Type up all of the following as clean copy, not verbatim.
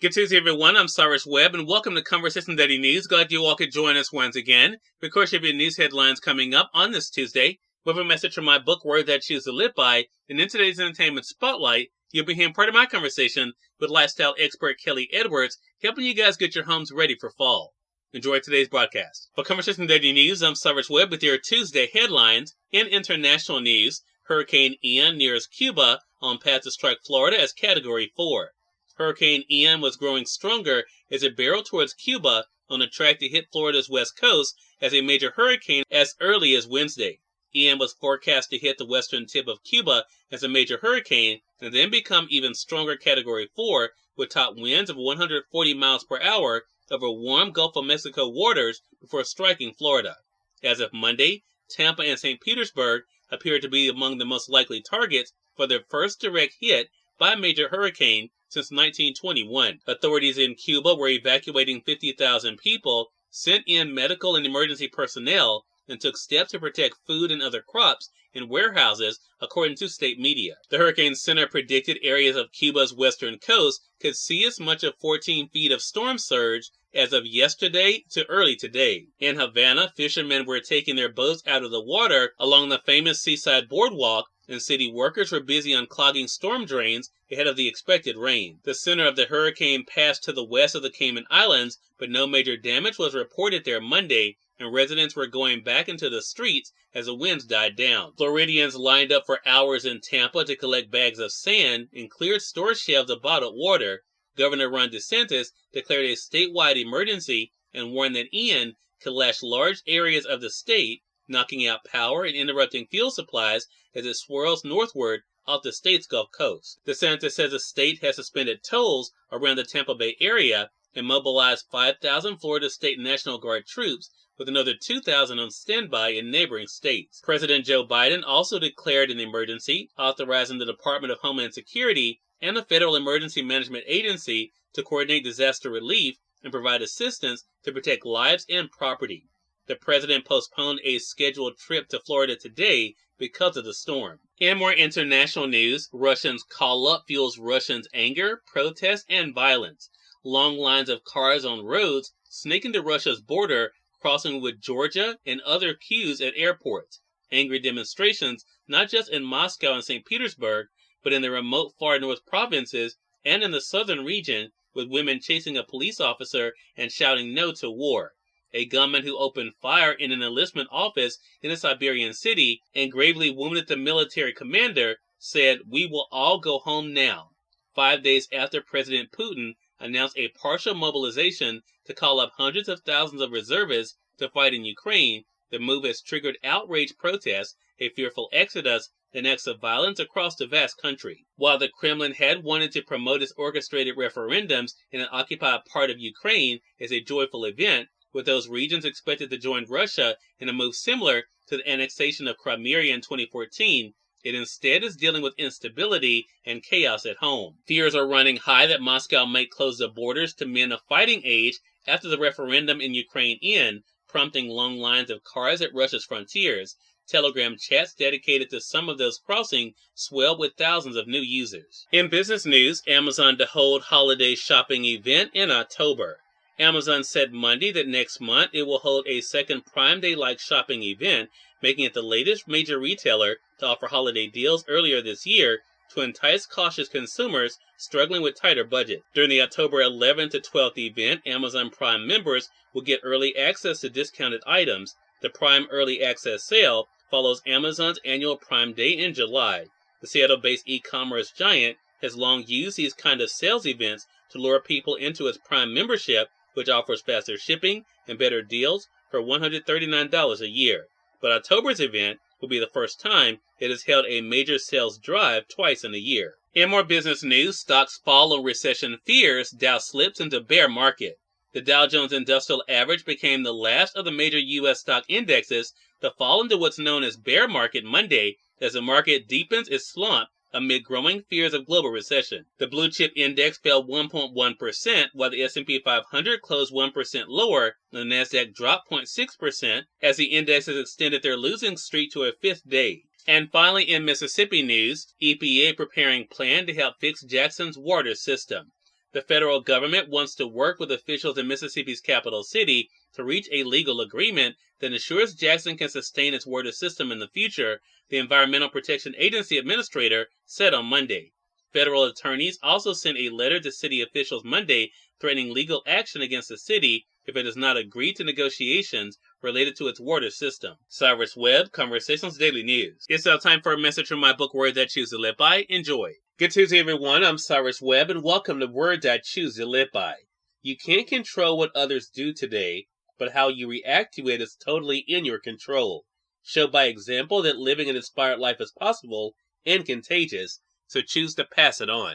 Good Tuesday, everyone. I'm Cyrus Webb, and welcome to Conversation Daily News. Glad you all could join us once again. Of course, you have your news headlines coming up on this Tuesday. We have a message from my book, Words I Choose to Live By. And in today's Entertainment Spotlight, you'll be hearing part of my conversation with lifestyle expert Kelly Edwards, helping you guys get your homes ready for fall. Enjoy today's broadcast. For Conversation Daily News, I'm Cyrus Webb with your Tuesday headlines. In international news, Hurricane Ian nears Cuba on path to strike Florida as Category 4. Hurricane Ian was growing stronger as it barreled towards Cuba on a track to hit Florida's west coast as a major hurricane as early as Wednesday. Ian was forecast to hit the western tip of Cuba as a major hurricane and then become even stronger Category 4 with top winds of 140 miles per hour over warm Gulf of Mexico waters before striking Florida. As of Monday, Tampa and St. Petersburg appeared to be among the most likely targets for their first direct hit by a major hurricane since 1921. Authorities in Cuba were evacuating 50,000 people, sent in medical and emergency personnel, and took steps to protect food and other crops in warehouses, according to state media. The Hurricane Center predicted areas of Cuba's western coast could see as much as 14 feet of storm surge as of yesterday to early today. In Havana, fishermen were taking their boats out of the water along the famous seaside boardwalk, and city workers were busy unclogging storm drains ahead of the expected rain. The center of the hurricane passed to the west of the Cayman Islands, but no major damage was reported there Monday, and residents were going back into the streets as the winds died down. Floridians lined up for hours in Tampa to collect bags of sand and cleared store shelves of bottled water. Governor Ron DeSantis declared a statewide emergency and warned that Ian could lash large areas of the state, knocking out power and interrupting fuel supplies as it swirls northward off the state's Gulf Coast. DeSantis says the state has suspended tolls around the Tampa Bay area and mobilized 5,000 Florida State National Guard troops, with another 2,000 on standby in neighboring states. President Joe Biden also declared an emergency, authorizing the Department of Homeland Security and the Federal Emergency Management Agency to coordinate disaster relief and provide assistance to protect lives and property. The president postponed a scheduled trip to Florida today because of the storm. In more international news, Russians' call-up fuels Russians' anger, protest, and violence. Long lines of cars on roads snake into Russia's border, crossing with Georgia and other queues at airports. Angry demonstrations, not just in Moscow and St. Petersburg, but in the remote far north provinces and in the southern region, with women chasing a police officer and shouting no to war. A gunman who opened fire in an enlistment office in a Siberian city and gravely wounded the military commander said, "We will all go home now," 5 days after President Putin announced a partial mobilization to call up hundreds of thousands of reservists to fight in Ukraine. The move has triggered outraged protests, a fearful exodus, and acts of violence across the vast country. While the Kremlin had wanted to promote its orchestrated referendums in an occupied part of Ukraine as a joyful event, with those regions expected to join Russia in a move similar to the annexation of Crimea in 2014, it instead is dealing with instability and chaos at home. Fears are running high that Moscow may close the borders to men of fighting age after the referendum in Ukraine end, prompting long lines of cars at Russia's frontiers. Telegram chats dedicated to some of those crossing swell with thousands of new users. In business news, Amazon to hold holiday shopping event in October. Amazon said Monday that next month it will hold a second Prime Day-like shopping event, making it the latest major retailer to offer holiday deals earlier this year to entice cautious consumers struggling with tighter budgets. During the October 11th to 12th event, Amazon Prime members will get early access to discounted items. The Prime Early Access Sale follows Amazon's annual Prime Day in July. The Seattle-based e-commerce giant has long used these kind of sales events to lure people into its Prime membership, which offers faster shipping and better deals for $139 a year. But October's event will be the first time it has held a major sales drive twice in a year. In more business news, stocks fall on recession fears, Dow slips into bear market. The Dow Jones Industrial Average became the last of the major U.S. stock indexes to fall into what's known as bear market Monday as the market deepens its slump amid growing fears of global recession. The blue chip index fell 1.1%, while the S&P 500 closed 1% lower, and the Nasdaq dropped 0.6% as the indexes extended their losing streak to a fifth day. And finally, in Mississippi news, EPA preparing plan to help fix Jackson's water system. The federal government wants to work with officials in Mississippi's capital city to reach a legal agreement that ensures Jackson can sustain its water system in the future, the Environmental Protection Agency administrator said on Monday. Federal attorneys also sent a letter to city officials Monday threatening legal action against the city if it does not agree to negotiations related to its water system. Cyrus Webb, Conversations Daily News. It's now time for a message from my book, Words I Choose to Live By. Enjoy. Good Tuesday, everyone. I'm Cyrus Webb, and welcome to Words I Choose to Live By. You can't control what others do today, but how you react to it is totally in your control. Show by example that living an inspired life is possible and contagious, so choose to pass it on.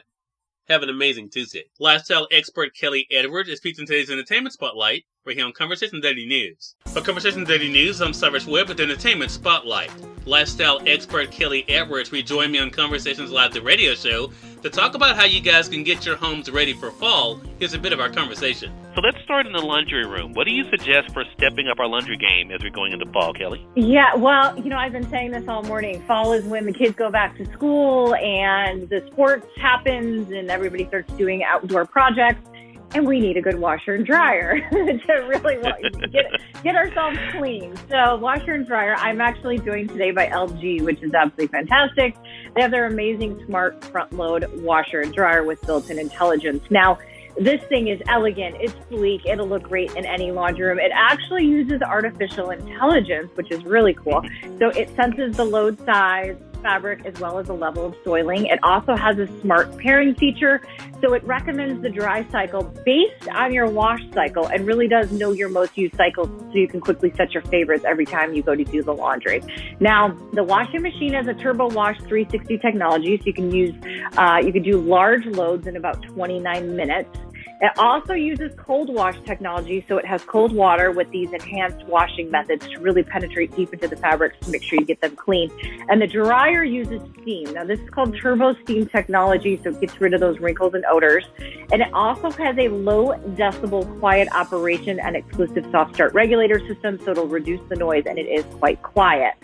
Have an amazing Tuesday. Lifestyle expert Kelly Edwards is featured in today's Entertainment Spotlight, right here on Conversation Daily News. For Conversation Daily News, I'm Cyrus Webb with the Entertainment Spotlight. Lifestyle expert Kelly Edwards rejoined me on Conversations Live, the radio show, to talk about how you guys can get your homes ready for fall. Here's a bit of our conversation. So let's start in the laundry room. What do you suggest for stepping up our laundry game as we're going into fall, Kelly? Yeah, well, I've been saying this all morning. Fall is when the kids go back to school and the sports happens and everybody starts doing outdoor projects. And we need a good washer and dryer to really get ourselves clean. So washer and dryer, I'm actually doing today by LG, which is absolutely fantastic. They have their amazing smart front load washer and dryer with built-in intelligence. Now, this thing is elegant. It's sleek. It'll look great in any laundry room. It actually uses artificial intelligence, which is really cool. So it senses the load size, fabric, as well as the level of soiling. It also has a smart pairing feature. So it recommends the dry cycle based on your wash cycle and really does know your most used cycles so you can quickly set your favorites every time you go to do the laundry. Now, the washing machine has a Turbo Wash 360 technology, so you can do large loads in about 29 minutes. It also uses cold wash technology, so it has cold water with these enhanced washing methods to really penetrate deep into the fabrics to make sure you get them clean. And the dryer uses steam. Now, this is called turbo steam technology, so it gets rid of those wrinkles and odors. And it also has a low decibel quiet operation and exclusive soft start regulator system, so it'll reduce the noise, and it is quite quiet.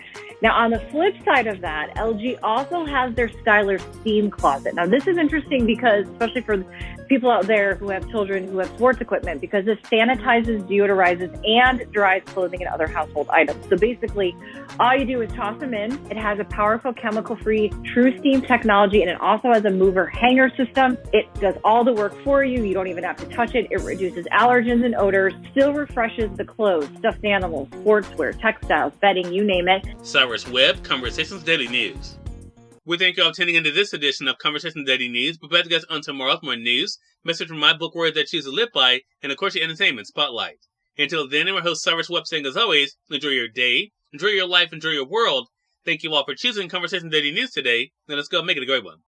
Now, on the flip side of that, LG also has their Skylar Steam Closet. Now, this is interesting because, especially for people out there who have children who have sports equipment, because this sanitizes, deodorizes, and dries clothing and other household items. So basically, all you do is toss them in. It has a powerful chemical-free True Steam technology, and it also has a mover hanger system. It does all the work for you. You don't even have to touch it. It reduces allergens and odors, still refreshes the clothes, stuffed animals, sportswear, textiles, bedding, you name it. Cyrus Webb, Conversations Daily News. We thank you all for tuning into this edition of Conversation Daily News. We'll be back to guys on tomorrow with more news, message from my book, Words I Choose to Live By, and of course your Entertainment Spotlight. Until then, I'm your host, Cyrus Webb, saying as always, enjoy your day, enjoy your life, enjoy your world. Thank you all for choosing Conversation Daily News today. Now let's go make it a great one.